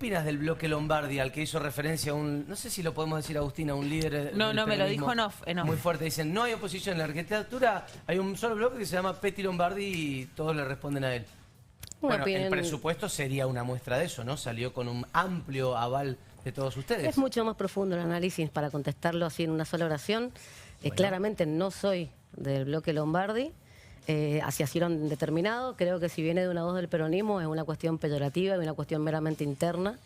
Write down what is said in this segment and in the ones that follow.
opinas del bloque Lombardi al que hizo referencia un, no sé si lo podemos decir Agustín, a un líder No, del no, me lo peronismo dijo en off. muy fuerte? Dicen, no hay oposición en la arquitectura, hay un solo bloque que se llama Petty Lombardi y todos le responden a él. Bueno, el presupuesto sería una muestra de eso, ¿no? Salió con un amplio aval de todos ustedes. Es mucho más profundo el análisis para contestarlo así en una sola oración. Bueno. Claramente no soy del bloque Lombardi, así lo han determinado. Creo que si viene de una voz del peronismo es una cuestión peyorativa y una cuestión meramente interna,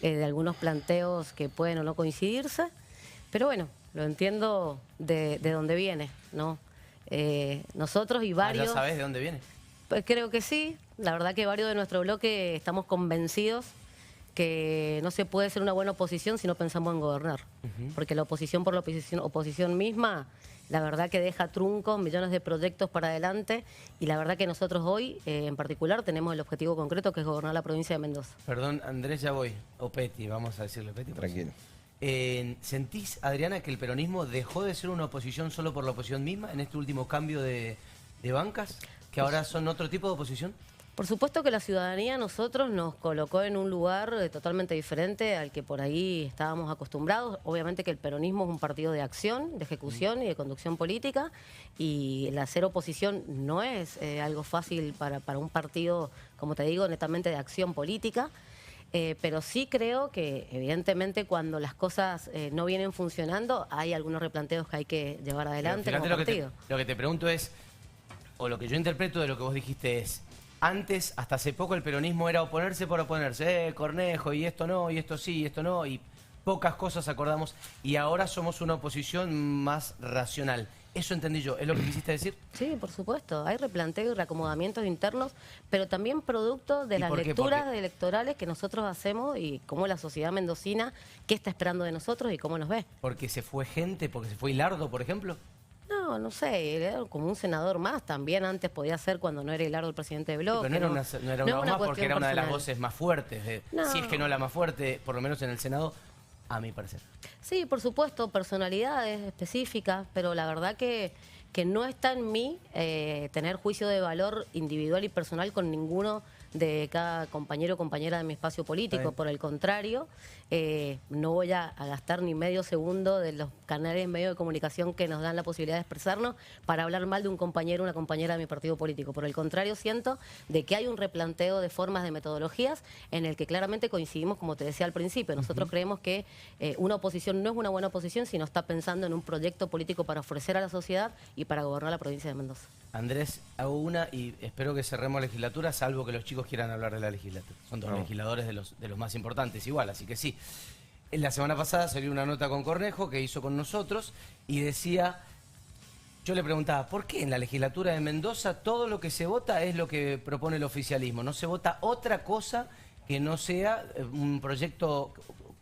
de algunos planteos que pueden o no coincidirse. Pero bueno, lo entiendo de dónde viene, ¿no? Nosotros y varios... ¿Ya sabés de dónde viene? Pues creo que sí. La verdad que varios de nuestro bloque estamos convencidos que no se puede ser una buena oposición si no pensamos en gobernar. Porque la oposición por la oposición misma, la verdad que deja truncos, millones de proyectos para adelante, y la verdad que nosotros hoy, en particular, tenemos el objetivo concreto que es gobernar la provincia de Mendoza. Perdón, Andrés, ya voy. O Petty, vamos a decirle Petty. Tranquilo. ¿Sentís, Adriana, que el peronismo dejó de ser una oposición solo por la oposición misma en este último cambio de bancas? ¿Que ahora son otro tipo de oposición? Por supuesto que la ciudadanía a nosotros nos colocó en un lugar totalmente diferente al que por ahí estábamos acostumbrados. Obviamente que el peronismo es un partido de acción, de ejecución y de conducción política, y el hacer oposición no es algo fácil para un partido, como te digo, netamente de acción política. Pero sí creo que, evidentemente, cuando las cosas no vienen funcionando, hay algunos replanteos que hay que llevar adelante como partido. Lo que te pregunto es, o lo que yo interpreto de lo que vos dijiste es, antes, hasta hace poco, el peronismo era oponerse por oponerse. Cornejo, y esto no, y esto sí, y esto no, y pocas cosas acordamos. Y ahora somos una oposición más racional. Eso entendí yo. ¿Es lo que quisiste decir? Sí, por supuesto. Hay replanteo y reacomodamientos internos, pero también producto de las lecturas electorales que nosotros hacemos y cómo la sociedad mendocina, qué está esperando de nosotros y cómo nos ve. ¿Porque se fue gente? ¿Porque se fue Hilardo, por ejemplo? No sé, era como un senador más. También antes podía ser cuando no era Hilardo el presidente de bloque. Sí, pero no era una voz más porque era una de las voces más fuertes. Si es que no la más fuerte, por lo menos en el Senado, a mi parecer. Sí, por supuesto, personalidades específicas, pero la verdad que no está en mí tener juicio de valor individual y personal con ninguno de cada compañero o compañera de mi espacio político. Por el contrario, no voy a gastar ni medio segundo de los canales medios de comunicación que nos dan la posibilidad de expresarnos para hablar mal de un compañero o una compañera de mi partido político. Por el contrario, siento de que hay un replanteo de formas, de metodologías, en el que claramente coincidimos, como te decía al principio. Nosotros creemos que una oposición no es una buena oposición si no está pensando en un proyecto político para ofrecer a la sociedad y para gobernar la provincia de Mendoza. Andrés, hago una y espero que cerremos la legislatura, salvo que los chicos quieran hablar de la legislatura. Son dos legisladores de los más importantes igual, así que sí. La semana pasada salió una nota con Cornejo que hizo con nosotros y decía, yo le preguntaba, ¿por qué en la legislatura de Mendoza todo lo que se vota es lo que propone el oficialismo? ¿No se vota otra cosa que no sea un proyecto,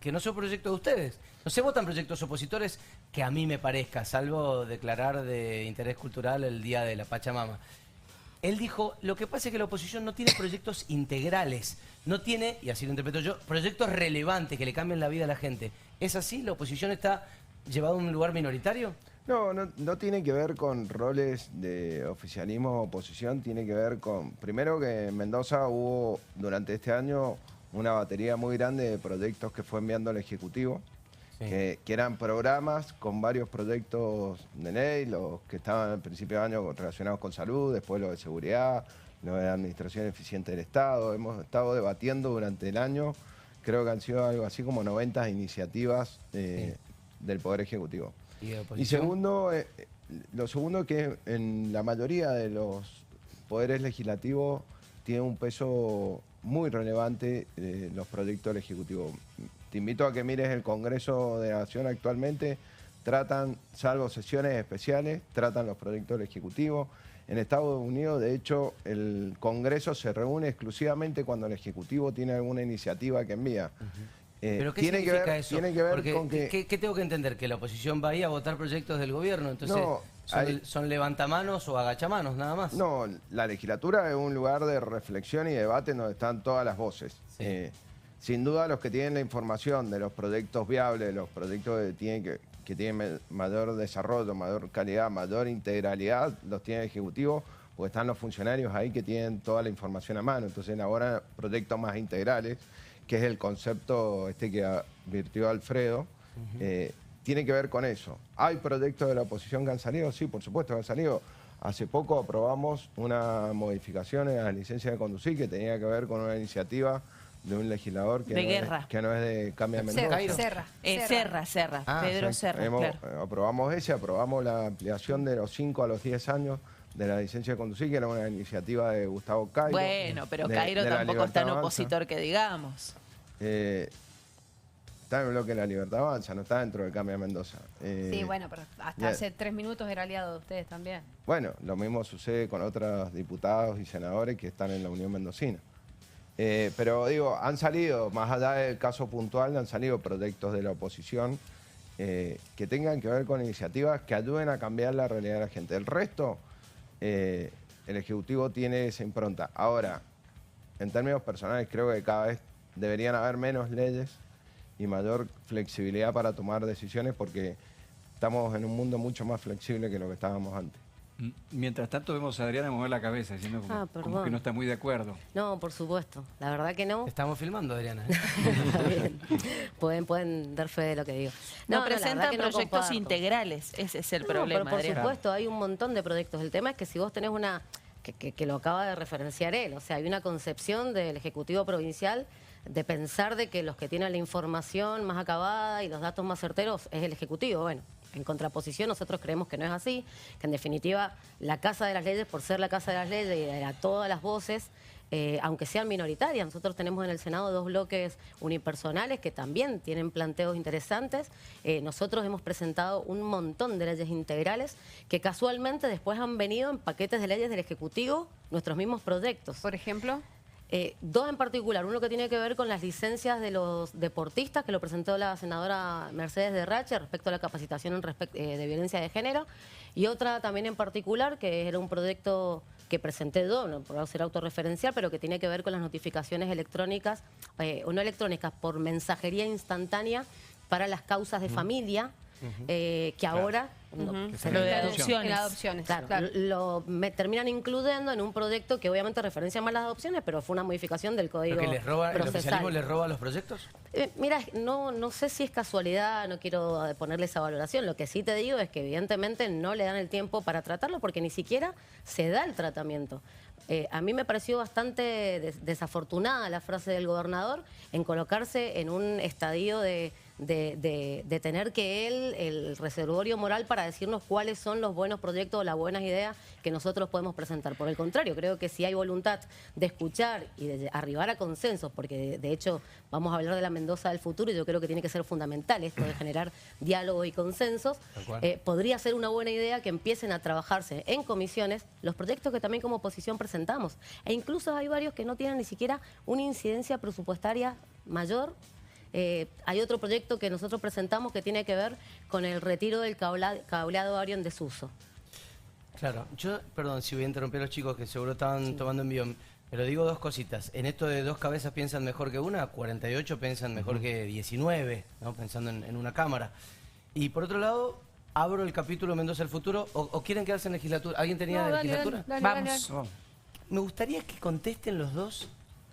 que no sea un proyecto de ustedes? ¿No se votan proyectos opositores que a mí me parezca, salvo declarar de interés cultural el Día de la Pachamama? Él dijo, lo que pasa es que la oposición no tiene proyectos integrales, no tiene, y así lo interpreto yo, proyectos relevantes que le cambien la vida a la gente. ¿Es así? ¿La oposición está llevada a un lugar minoritario? No tiene que ver con roles de oficialismo o oposición, tiene que ver con, primero que en Mendoza hubo durante este año una batería muy grande de proyectos que fue enviando el Ejecutivo. Sí. Que eran programas con varios proyectos de ley, los que estaban al principio de año relacionados con salud, después los de seguridad, los de administración eficiente del Estado. Hemos estado debatiendo durante el año, creo que han sido algo así como 90 iniciativas del Poder Ejecutivo. Y segundo, lo segundo que en la mayoría de los poderes legislativos tiene un peso muy relevante los proyectos del Ejecutivo. Te invito a que mires el Congreso de la Nación actualmente, tratan, salvo sesiones especiales, tratan los proyectos del Ejecutivo. En Estados Unidos, de hecho, el Congreso se reúne exclusivamente cuando el Ejecutivo tiene alguna iniciativa que envía. ¿Pero qué significa eso? Tiene que ver porque, con que... ¿qué tengo que entender? ¿Que la oposición va ahí a votar proyectos del gobierno? Entonces, no, ¿son levantamanos o agachamanos nada más? No, la legislatura es un lugar de reflexión y debate donde están todas las voces. Sí. Sin duda los que tienen la información de los proyectos viables, los proyectos que tienen mayor desarrollo, mayor calidad, mayor integralidad, los tiene el Ejecutivo, porque están los funcionarios ahí que tienen toda la información a mano. Entonces elaboran proyectos más integrales que es el concepto que advirtió Alfredo, tiene que ver con eso. ¿Hay proyectos de la oposición que han salido? Sí, por supuesto que han salido. Hace poco aprobamos una modificación en la licencia de conducir que tenía que ver con una iniciativa de un legislador que, que no es de Cambia Mendoza. Serra. Pedro Serra, claro. Aprobamos la ampliación de los 5 a los 10 años de la licencia de conducir, que era una iniciativa de Gustavo Cairo. Bueno, pero Cairo tampoco es tan opositor que digamos. Está en el bloque de La Libertad Avanza, no está dentro del Cambia Mendoza. Sí, bueno, pero hasta hace 3 minutos era aliado de ustedes también. Bueno, lo mismo sucede con otros diputados y senadores que están en la Unión Mendocina. Pero digo, han salido, más allá del caso puntual, han salido proyectos de la oposición que tengan que ver con iniciativas que ayuden a cambiar la realidad de la gente. El resto, el Ejecutivo tiene esa impronta. Ahora, en términos personales, creo que cada vez deberían haber menos leyes y mayor flexibilidad para tomar decisiones porque estamos en un mundo mucho más flexible que lo que estábamos antes. Mientras tanto vemos a Adriana mover la cabeza diciendo como que no está muy de acuerdo. No, por supuesto. La verdad que no. Estamos filmando, Adriana. pueden dar fe de lo que digo. No, presentan proyectos integrales. Ese es el problema, pero por Adriana. supuesto, hay un montón de proyectos. El tema es que si vos tenés una... Que lo acaba de referenciar él. O sea, hay una concepción del Ejecutivo Provincial de pensar de que los que tienen la información más acabada y los datos más certeros es el Ejecutivo. Bueno, en contraposición nosotros creemos que no es así, que en definitiva la Casa de las Leyes, por ser la Casa de las Leyes y de todas las voces, aunque sean minoritarias, nosotros tenemos en el Senado 2 bloques unipersonales que también tienen planteos interesantes. Nosotros hemos presentado un montón de leyes integrales que casualmente después han venido en paquetes de leyes del Ejecutivo, nuestros mismos proyectos. Por ejemplo... 2 en particular, uno que tiene que ver con las licencias de los deportistas, que lo presentó la senadora Mercedes de Rache respecto a la capacitación de violencia de género, y otra también en particular, que era un proyecto que presenté yo, no por ser autorreferencial, pero que tiene que ver con las notificaciones electrónicas, o no electrónicas, por mensajería instantánea para las causas de familia, que ahora... Lo de adopciones. Claro. Terminan incluyendo en un proyecto que obviamente referencia más las adopciones, pero fue una modificación del código procesal. ¿El oficialismo les roba los proyectos? Mira, no sé si es casualidad, no quiero ponerle esa valoración. Lo que sí te digo es que evidentemente no le dan el tiempo para tratarlo porque ni siquiera se da el tratamiento. A mí me pareció bastante desafortunada la frase del gobernador en colocarse en un estadio de tener que él, el reservorio moral para decirnos cuáles son los buenos proyectos o las buenas ideas que nosotros podemos presentar. Por el contrario, creo que si hay voluntad de escuchar y de arribar a consensos, porque de hecho vamos a hablar de la Mendoza del futuro y yo creo que tiene que ser fundamental esto de generar diálogos y consensos, podría ser una buena idea que empiecen a trabajarse en comisiones los proyectos que también como oposición presentamos. E incluso hay varios que no tienen ni siquiera una incidencia presupuestaria mayor. Hay otro proyecto que nosotros presentamos que tiene que ver con el retiro del cableado aéreo en desuso. Claro, yo, perdón si voy a interrumpir a los chicos que seguro estaban tomando envión, pero digo 2 cositas. En esto de 2 cabezas piensan mejor que una, 48 piensan mejor que 19, ¿no? Pensando en una cámara. Y por otro lado, abro el capítulo Mendoza del futuro, o quieren quedarse en legislatura. ¿Alguien tenía legislatura? Vamos. Me gustaría que contesten los dos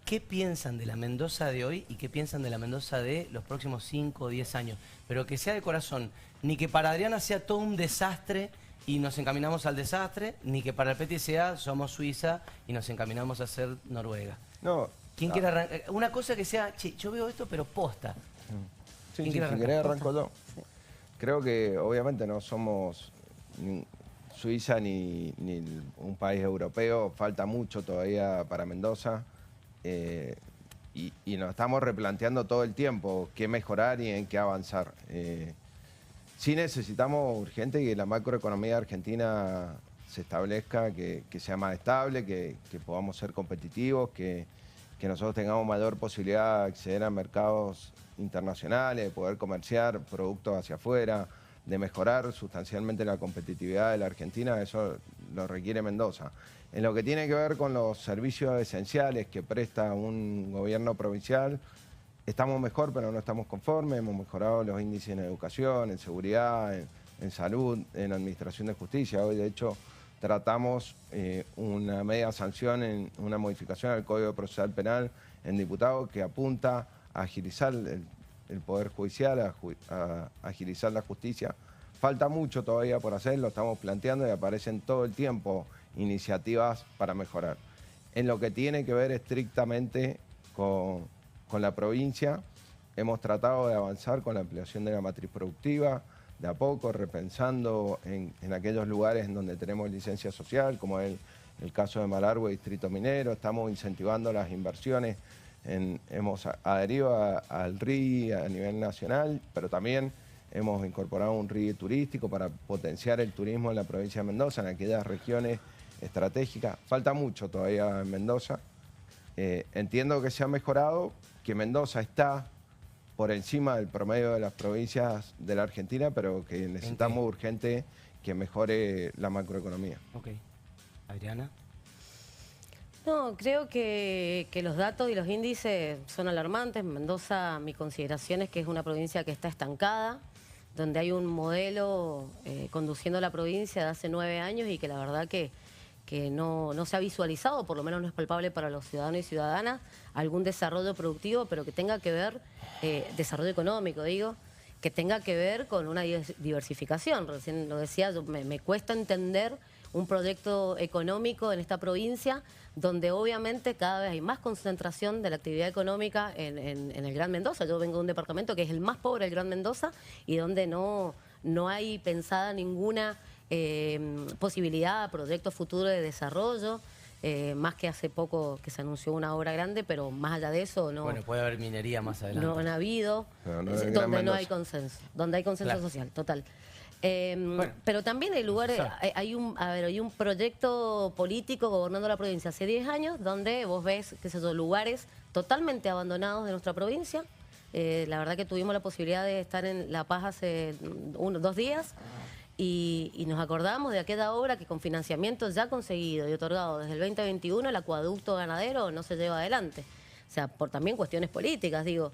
qué piensan de la Mendoza de hoy y qué piensan de la Mendoza de los próximos 5 o 10 años. Pero que sea de corazón, ni que para Adriana sea todo un desastre y nos encaminamos al desastre, ni que para el Peti sea somos Suiza y nos encaminamos a ser Noruega. ¿Quién quiere arrancar? Una cosa que sea, che, yo veo esto pero posta. Sí, si querés arranco yo. Sí. Creo que obviamente no somos Suiza ni un país europeo, falta mucho todavía para Mendoza. Y nos estamos replanteando todo el tiempo qué mejorar y en qué avanzar. Sí necesitamos urgente que la macroeconomía argentina se establezca, que sea más estable, que podamos ser competitivos, que nosotros tengamos mayor posibilidad de acceder a mercados internacionales, de poder comerciar productos hacia afuera, de mejorar sustancialmente la competitividad de la Argentina. Eso lo requiere Mendoza. En lo que tiene que ver con los servicios esenciales que presta un gobierno provincial, estamos mejor, pero no estamos conformes. Hemos mejorado los índices en educación, en seguridad, en salud, en administración de justicia. Hoy, de hecho, tratamos una media sanción en una modificación al Código Procesal Penal en diputados que apunta agilizar el Poder Judicial, a agilizar la justicia. Falta mucho todavía por hacer, lo estamos planteando y aparecen todo el tiempo iniciativas para mejorar. En lo que tiene que ver estrictamente con la provincia, hemos tratado de avanzar con la ampliación de la matriz productiva, de a poco, repensando en aquellos lugares en donde tenemos licencia social, como el caso de Malargüe, Distrito Minero. Estamos incentivando las inversiones, hemos adherido al RIE a nivel nacional, pero también hemos incorporado un RIE turístico para potenciar el turismo en la provincia de Mendoza, en aquellas regiones estratégicas. Falta mucho todavía en Mendoza. Entiendo que se ha mejorado, que Mendoza está por encima del promedio de las provincias de la Argentina, pero que necesitamos urgente que mejore la macroeconomía. Ok. Adriana. No, creo que los datos y los índices son alarmantes. Mendoza, mi consideración es que es una provincia que está estancada, donde hay un modelo conduciendo la provincia de hace 9 años y que la verdad que no se ha visualizado, por lo menos no es palpable para los ciudadanos y ciudadanas, algún desarrollo productivo, pero que tenga que ver, desarrollo económico digo, que tenga que ver con una diversificación. Recién lo decía, me cuesta entender un proyecto económico en esta provincia donde obviamente cada vez hay más concentración de la actividad económica en el Gran Mendoza. Yo vengo de un departamento que es el más pobre del Gran Mendoza y donde no hay pensada ninguna posibilidad, proyecto futuro de desarrollo, más que hace poco que se anunció una obra grande, pero más allá de eso no. Bueno, puede haber minería más adelante. No han habido, donde no hay consenso, donde hay consenso social, total. Pero también hay lugares, hay un proyecto político gobernando la provincia hace 10 años, donde vos ves, qué sé yo, lugares totalmente abandonados de nuestra provincia. La verdad que tuvimos la posibilidad de estar en La Paz hace 2 días. Y nos acordamos de aquella obra que con financiamiento ya conseguido y otorgado desde el 2021, el acueducto ganadero no se lleva adelante. O sea, por también cuestiones políticas, digo,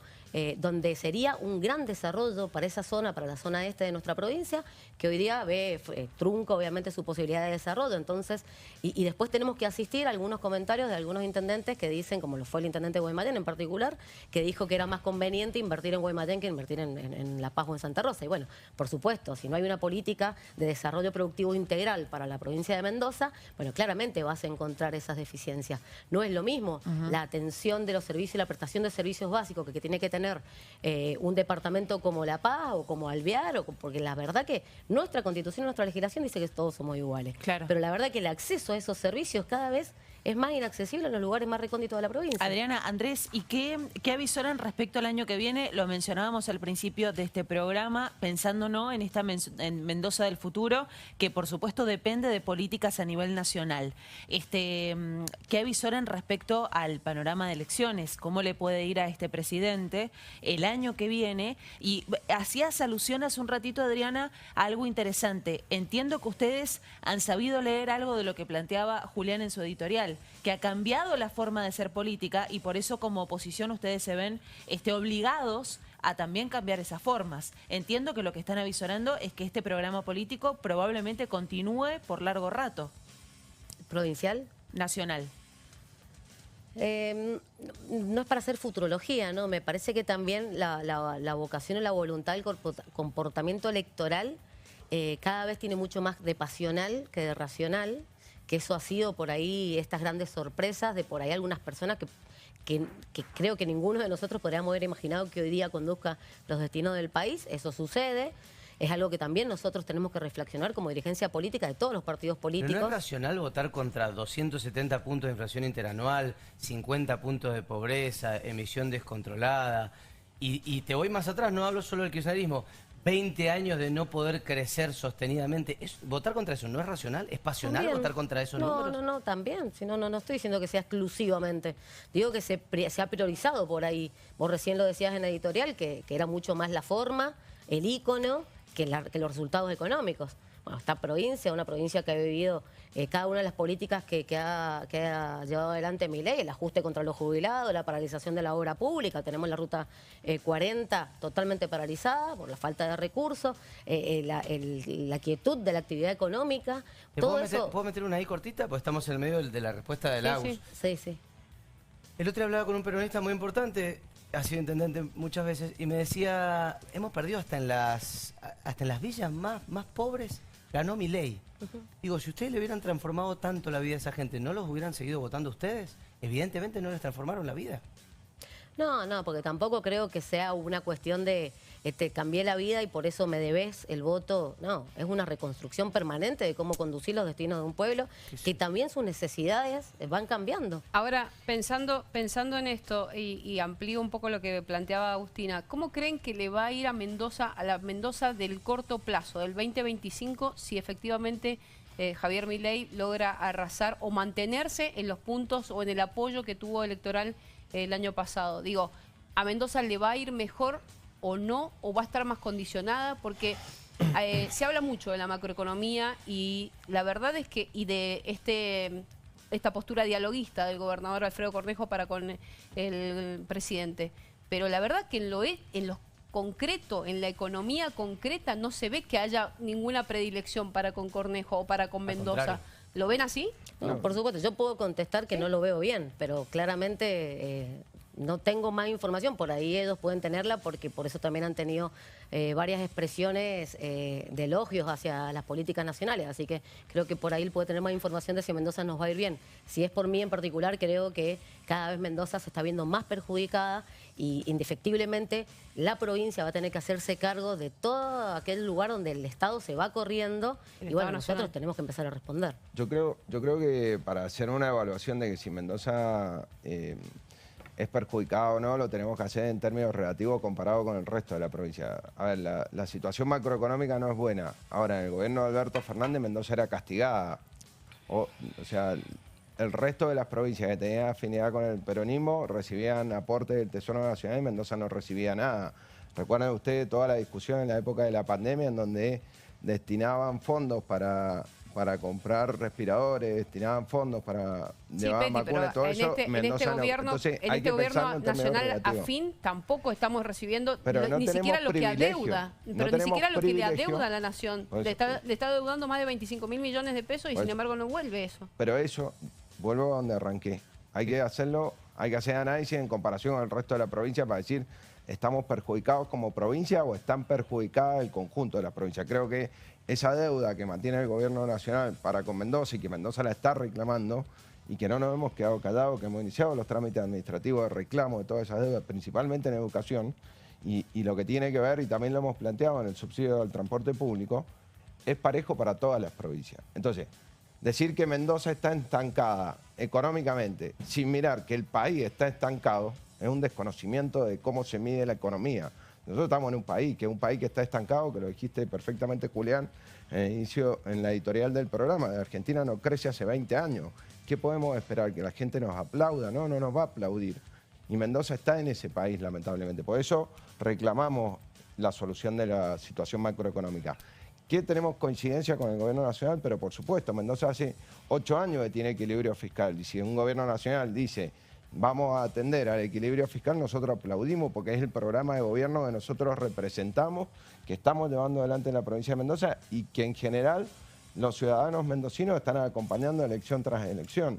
donde sería un gran desarrollo para esa zona, para la zona este de nuestra provincia, que hoy día ve trunca obviamente su posibilidad de desarrollo. Entonces, y después tenemos que asistir a algunos comentarios de algunos intendentes que dicen, como lo fue el intendente de Guaymallén en particular, que dijo que era más conveniente invertir en Guaymallén que invertir en La Paz o en Santa Rosa. Y bueno, por supuesto, si no hay una política de desarrollo productivo integral para la provincia de Mendoza, bueno, claramente vas a encontrar esas deficiencias. No es lo mismo la atención de los servicios y la prestación de servicios básicos que tiene que tener un departamento como La Paz o como Alvear, porque la verdad que nuestra Constitución, nuestra legislación dice que todos somos iguales. Claro. Pero la verdad que el acceso a esos servicios cada vez es más inaccesible en los lugares más recónditos de la provincia. Adriana, Andrés, ¿y qué avisoran respecto al año que viene? Lo mencionábamos al principio de este programa, pensando ¿no? en esta en Mendoza del futuro, que por supuesto depende de políticas a nivel nacional. ¿Qué avisoran respecto al panorama de elecciones? ¿Cómo le puede ir a este presidente el año que viene? Y hacías alusión hace un ratito, Adriana, a algo interesante. Entiendo que ustedes han sabido leer algo de lo que planteaba Julián en su editorial, que ha cambiado la forma de ser política y por eso como oposición ustedes se ven obligados a también cambiar esas formas. Entiendo que lo que están avisorando es que este programa político probablemente continúe por largo rato. ¿Provincial? Nacional. No es para hacer futurología, ¿no? Me parece que también la vocación y la voluntad, el comportamiento electoral cada vez tiene mucho más de pasional que de racional, que eso ha sido por ahí estas grandes sorpresas de por ahí algunas personas que creo que ninguno de nosotros podríamos haber imaginado que hoy día conduzca los destinos del país. Eso sucede. Es algo que también nosotros tenemos que reflexionar como dirigencia política de todos los partidos políticos. ¿Pero no es racional votar contra 270 puntos de inflación interanual, 50 puntos de pobreza, emisión descontrolada? Y te voy más atrás, no hablo solo del kirchnerismo. 20 años de no poder crecer sostenidamente. ¿Votar contra eso no es racional? ¿Es pasional también votar contra esos números? No, también. Si no estoy diciendo que sea exclusivamente. Digo que se ha priorizado por ahí. Vos recién lo decías en la editorial, que era mucho más la forma, el ícono, que los resultados económicos. Bueno, esta provincia, una provincia que ha vivido cada una de las políticas que ha llevado adelante Milei, el ajuste contra los jubilados, la paralización de la obra pública, tenemos la ruta 40 totalmente paralizada por la falta de recursos, la quietud de la actividad económica. ¿Puedo meter una ahí cortita? Porque estamos en el medio de la respuesta de Laus. Sí. El otro día hablaba con un peronista muy importante, ha sido intendente muchas veces y me decía, hemos perdido hasta en las villas más pobres, ganó Milei. Digo, si ustedes le hubieran transformado tanto la vida a esa gente, ¿no los hubieran seguido votando ustedes? Evidentemente no les transformaron la vida. No, porque tampoco creo que sea una cuestión de cambié la vida y por eso me debes el voto. No, es una reconstrucción permanente de cómo conducir los destinos de un pueblo, que también sus necesidades van cambiando. Ahora, pensando en esto y amplío un poco lo que planteaba Agustina, ¿cómo creen que le va a ir a la Mendoza del corto plazo, del 2025, si efectivamente Javier Milei logra arrasar o mantenerse en los puntos o en el apoyo que tuvo electoral el año pasado? Digo, ¿a Mendoza le va a ir mejor o no? ¿O va a estar más condicionada? Porque se habla mucho de la macroeconomía y la verdad es que, y de esta postura dialoguista del gobernador Alfredo Cornejo para con el presidente. Pero la verdad que en lo concreto, en la economía concreta, no se ve que haya ninguna predilección para con Cornejo o para con Mendoza. ¿Lo ven así? No, por supuesto, yo puedo contestar que no lo veo bien, pero claramente no tengo más información. Por ahí ellos pueden tenerla porque por eso también han tenido varias expresiones de elogios hacia las políticas nacionales. Así que creo que por ahí él puede tener más información de si Mendoza nos va a ir bien. Si es por mí en particular, creo que cada vez Mendoza se está viendo más perjudicada y indefectiblemente la provincia va a tener que hacerse cargo de todo aquel lugar donde el Estado se va corriendo y bueno, nosotros tenemos que empezar a responder. Yo creo que para hacer una evaluación de que si Mendoza es perjudicado o no, lo tenemos que hacer en términos relativos comparado con el resto de la provincia. A ver, la situación macroeconómica no es buena. Ahora, en el gobierno de Alberto Fernández, Mendoza era castigada. O sea, el resto de las provincias que tenían afinidad con el peronismo recibían aportes del Tesoro Nacional y Mendoza no recibía nada. Recuerden ustedes toda la discusión en la época de la pandemia en donde destinaban fondos para comprar respiradores, destinaban fondos para llevar vacunas y todo eso. En este gobierno, nacional afín tampoco estamos recibiendo ni siquiera lo que adeuda. Pero ni siquiera lo que le adeuda a la nación. Le está adeudando más de 25.000 millones de pesos y sin embargo no vuelve eso. Pero eso, vuelvo a donde arranqué. Hay que hacerlo, hay que hacer análisis en comparación al resto de la provincia para decir, ¿estamos perjudicados como provincia o están perjudicadas el conjunto de la provincia? Creo que esa deuda que mantiene el gobierno nacional para con Mendoza y que Mendoza la está reclamando y que no nos hemos quedado callados, que hemos iniciado los trámites administrativos de reclamo de todas esas deudas, principalmente en educación, y lo que tiene que ver, y también lo hemos planteado en el subsidio del transporte público, es parejo para todas las provincias. Entonces, decir que Mendoza está estancada económicamente sin mirar que el país está estancado es un desconocimiento de cómo se mide la economía. Nosotros estamos en un país que está estancado, que lo dijiste perfectamente, Julián, en el inicio, en la editorial del programa. De Argentina no crece hace 20 años. ¿Qué podemos esperar? ¿Que la gente nos aplauda? No, no nos va a aplaudir. Y Mendoza está en ese país, lamentablemente. Por eso reclamamos la solución de la situación macroeconómica. Que tenemos coincidencia con el gobierno nacional, pero por supuesto, Mendoza hace 8 años que tiene equilibrio fiscal. Y si un gobierno nacional dice, vamos a atender al equilibrio fiscal, nosotros aplaudimos porque es el programa de gobierno que nosotros representamos, que estamos llevando adelante en la provincia de Mendoza y que en general los ciudadanos mendocinos están acompañando elección tras elección.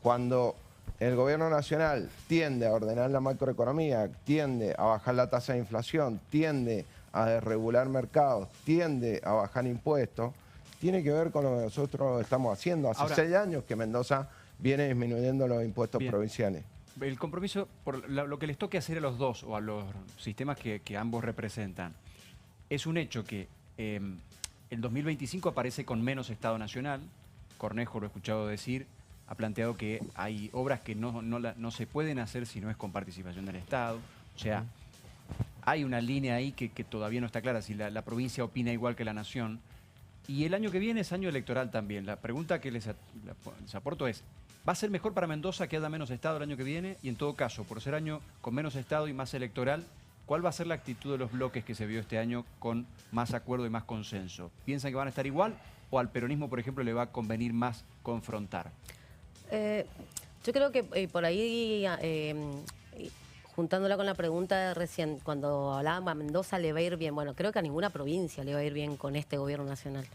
Cuando el gobierno nacional tiende a ordenar la macroeconomía, tiende a bajar la tasa de inflación, tiende a desregular mercados, tiende a bajar impuestos, tiene que ver con lo que nosotros estamos haciendo. Hace 6 años que Mendoza viene disminuyendo los impuestos provinciales. El compromiso, por lo que les toque hacer a los dos o a los sistemas que ambos representan, es un hecho que el 2025 aparece con menos Estado Nacional. Cornejo, lo he escuchado decir, ha planteado que hay obras que no se pueden hacer si no es con participación del Estado. O sea, hay una línea ahí que todavía no está clara, si la provincia opina igual que la Nación. Y el año que viene es año electoral también. La pregunta que les aporto es, ¿va a ser mejor para Mendoza que haya menos Estado el año que viene? Y en todo caso, por ser año con menos Estado y más electoral, ¿cuál va a ser la actitud de los bloques que se vio este año con más acuerdo y más consenso? ¿Piensan que van a estar igual o al peronismo, por ejemplo, le va a convenir más confrontar? Yo creo que por ahí, juntándola con la pregunta de recién, cuando hablábamos a Mendoza le va a ir bien. Bueno, creo que a ninguna provincia le va a ir bien con este gobierno nacional.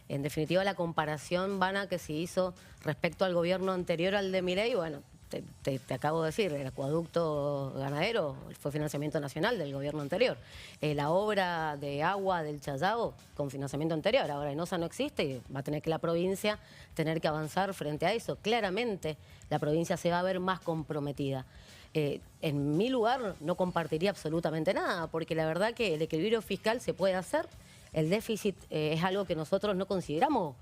En definitiva, la comparación vana que se hizo respecto al gobierno anterior al de Milei, bueno, te acabo de decir, el acueducto ganadero fue financiamiento nacional del gobierno anterior. La obra de agua del Chayao con financiamiento anterior. Ahora ENOSA no existe y va a tener que la provincia tener que avanzar frente a eso. Claramente la provincia se va a ver más comprometida. En mi lugar no compartiría absolutamente nada, porque la verdad que el equilibrio fiscal se puede hacer. El déficit es algo que nosotros no consideramos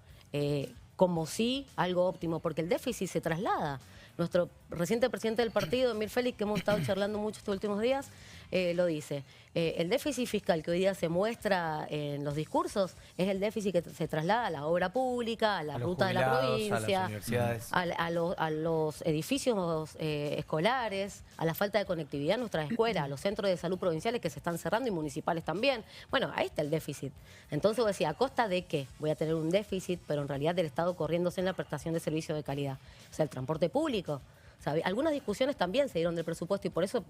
como sí algo óptimo, porque el déficit se traslada. Nuestro reciente presidente del partido, Emir Félix, que hemos estado charlando mucho estos últimos días, lo dice. El déficit fiscal que hoy día se muestra en los discursos es el déficit que se traslada a la obra pública, a la ruta de la provincia, a las universidades, a los edificios escolares, a la falta de conectividad en nuestras escuelas, a los centros de salud provinciales que se están cerrando y municipales también. Bueno, ahí está el déficit. Entonces vos decís, ¿a costa de qué? Voy a tener un déficit, pero en realidad del Estado corriéndose en la prestación de servicios de calidad. O sea, el transporte público. O sea, algunas discusiones también se dieron del presupuesto y por eso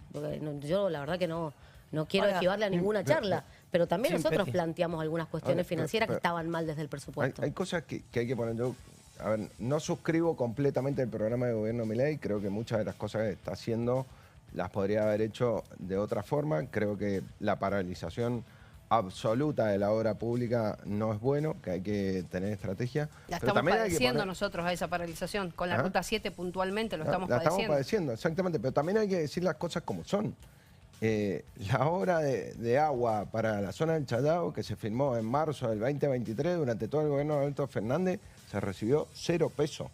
yo la verdad que no quiero esquivarle a ninguna charla, pero también nosotros planteamos algunas cuestiones financieras que estaban mal desde el presupuesto. Hay cosas que hay que poner. Yo, a ver, no suscribo completamente el programa de gobierno Milei. Creo que muchas de las cosas que está haciendo las podría haber hecho de otra forma. Creo que la paralización absoluta de la obra pública no es bueno, que hay que tener estrategia. La pero estamos también padeciendo nosotros a esa paralización. Con la Ruta 7 puntualmente lo estamos la padeciendo. estamos padeciendo, exactamente. Pero también hay que decir las cosas como son. La obra de agua para la zona del Chayao, que se firmó en marzo del 2023, durante todo el gobierno de Alberto Fernández, se recibió 0 pesos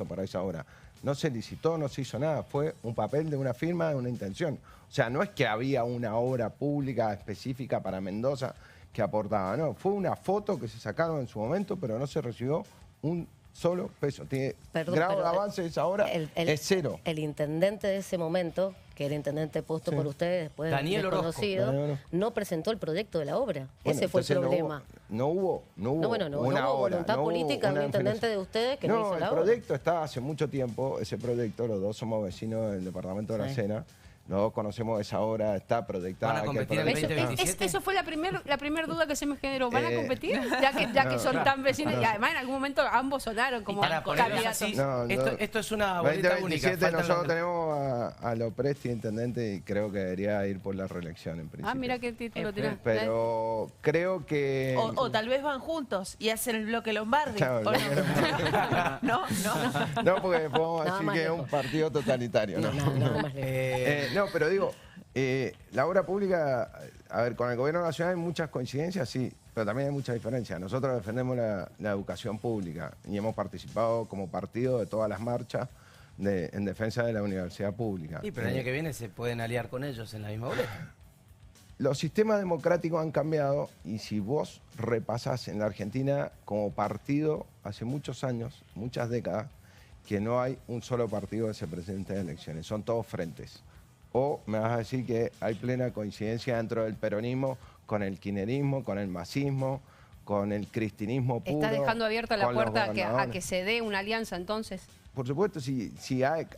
para esa obra. No se licitó, no se hizo nada, fue un papel de una firma, de una intención. O sea, no es que había una obra pública específica para Mendoza que aportaba, no, fue una foto que se sacaron en su momento, pero no se recibió un solo peso. Tiene grado de avance de esa obra, es 0. El intendente de ese momento, que era intendente puesto por ustedes, después Daniel desconocido, no presentó el proyecto de la obra. Bueno, ese fue el problema. No hubo voluntad política de un intendente de ustedes que no hizo la obra. El proyecto está hace mucho tiempo, ese proyecto, los dos somos vecinos del departamento de La Sena. Nosotros conocemos esa obra, está proyectada. ¿Van a competir en el 2027? Eso fue la primer duda que se me generó. ¿Van a competir? Ya que son tan vecinos. Y además en algún momento ambos sonaron como candidatos. Esto es una boleta única. 2027 nosotros tenemos a Lopresti intendente y creo que debería ir por la reelección en principio. Mira qué título tiene. Pero creo que... O tal vez van juntos y hacen el bloque Lombardi. Claro, ¿o no? No, porque podemos decir que es un partido totalitario. No, pero digo, la obra pública, a ver, con el gobierno nacional hay muchas coincidencias, sí, pero también hay muchas diferencias. Nosotros defendemos la educación pública y hemos participado como partido de todas las marchas en defensa de la universidad pública. Sí, pero el año que viene se pueden aliar con ellos en la misma boleta. Los sistemas democráticos han cambiado y si vos repasás en la Argentina como partido, hace muchos años, muchas décadas, que no hay un solo partido que se presente en elecciones, son todos frentes. O me vas a decir que hay plena coincidencia dentro del peronismo con el kirchnerismo, con el masismo, con el cristinismo puro. ¿Estás dejando abierta la puerta a que se dé una alianza entonces? Por supuesto,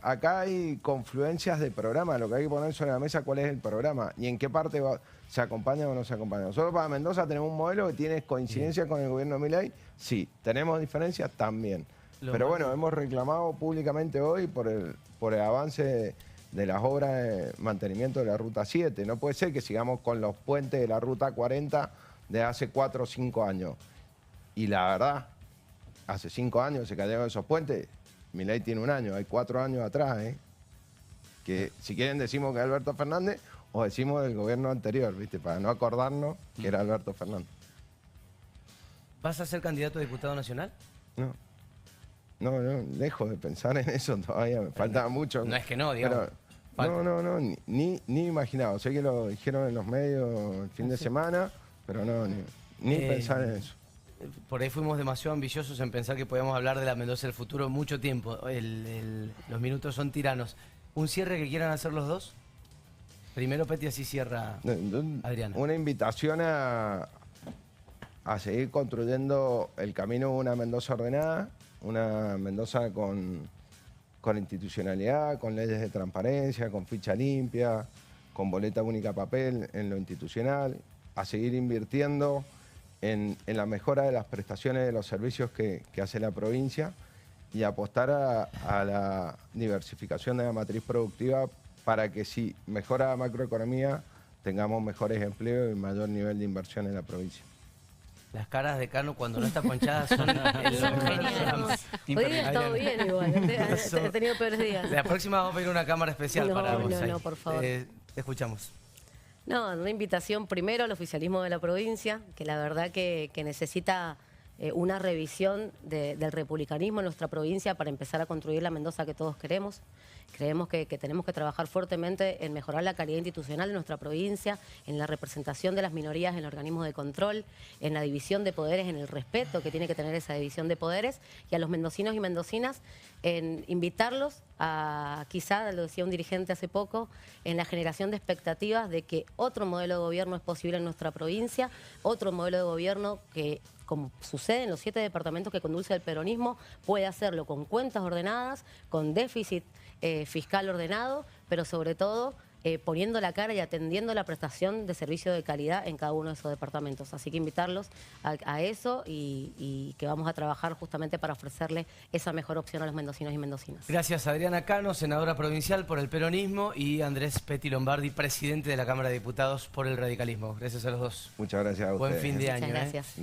acá hay confluencias de programa, lo que hay que poner sobre la mesa cuál es el programa y en qué parte se acompaña o no se acompaña. Nosotros para Mendoza tenemos un modelo que tiene coincidencia con el gobierno de Milei, sí. Tenemos diferencias también. Pero bueno, hemos reclamado públicamente hoy por el avance de las obras de mantenimiento de la Ruta 7. No puede ser que sigamos con los puentes de la Ruta 40 de hace 4 o 5 años. Y la verdad, hace 5 años se cayeron esos puentes. Milei tiene 1 año, hay 4 años atrás. Que si quieren decimos que es Alberto Fernández o decimos del gobierno anterior, ¿viste? Para no acordarnos que era Alberto Fernández. ¿Vas a ser candidato a diputado nacional? No, lejos de pensar en eso todavía, me falta mucho. No es que no, digamos. No, ni imaginado. Sé que lo dijeron en los medios el fin de semana, pero no, ni pensar en eso. Por ahí fuimos demasiado ambiciosos en pensar que podíamos hablar de la Mendoza del futuro mucho tiempo. Los minutos son tiranos. ¿Un cierre que quieran hacer los dos? Primero Peti, así cierra Adriana. Una invitación a seguir construyendo el camino de una Mendoza ordenada, una Mendoza con institucionalidad, con leyes de transparencia, con ficha limpia, con boleta única papel en lo institucional, a seguir invirtiendo en la mejora de las prestaciones de los servicios que hace la provincia y apostar a la diversificación de la matriz productiva para que si mejora la macroeconomía tengamos mejores empleos y mayor nivel de inversión en la provincia. Las caras de Cano cuando no está ponchada son Hoy día todo bien igual, he tenido peores días. La próxima vamos a pedir una cámara especial para vos. No, por favor. Te escuchamos. No, una invitación primero al oficialismo de la provincia, que la verdad que necesita una revisión del republicanismo en nuestra provincia para empezar a construir la Mendoza que todos queremos. Creemos que tenemos que trabajar fuertemente en mejorar la calidad institucional de nuestra provincia, en la representación de las minorías en los organismos de control, en la división de poderes, en el respeto que tiene que tener esa división de poderes, y a los mendocinos y mendocinas en invitarlos a, quizá, lo decía un dirigente hace poco, en la generación de expectativas de que otro modelo de gobierno es posible en nuestra provincia, otro modelo de gobierno que, como sucede en los 7 departamentos que conduce el peronismo, puede hacerlo con cuentas ordenadas, con déficit fiscal ordenado, pero sobre todo poniendo la cara y atendiendo la prestación de servicio de calidad en cada uno de esos departamentos. Así que invitarlos a eso y que vamos a trabajar justamente para ofrecerle esa mejor opción a los mendocinos y mendocinas. Gracias Adriana Cano, senadora provincial por el peronismo, y Andrés Petti Lombardi, presidente de la Cámara de Diputados por el radicalismo. Gracias a los dos. Muchas gracias a ustedes. Buen fin de año. Muchas gracias.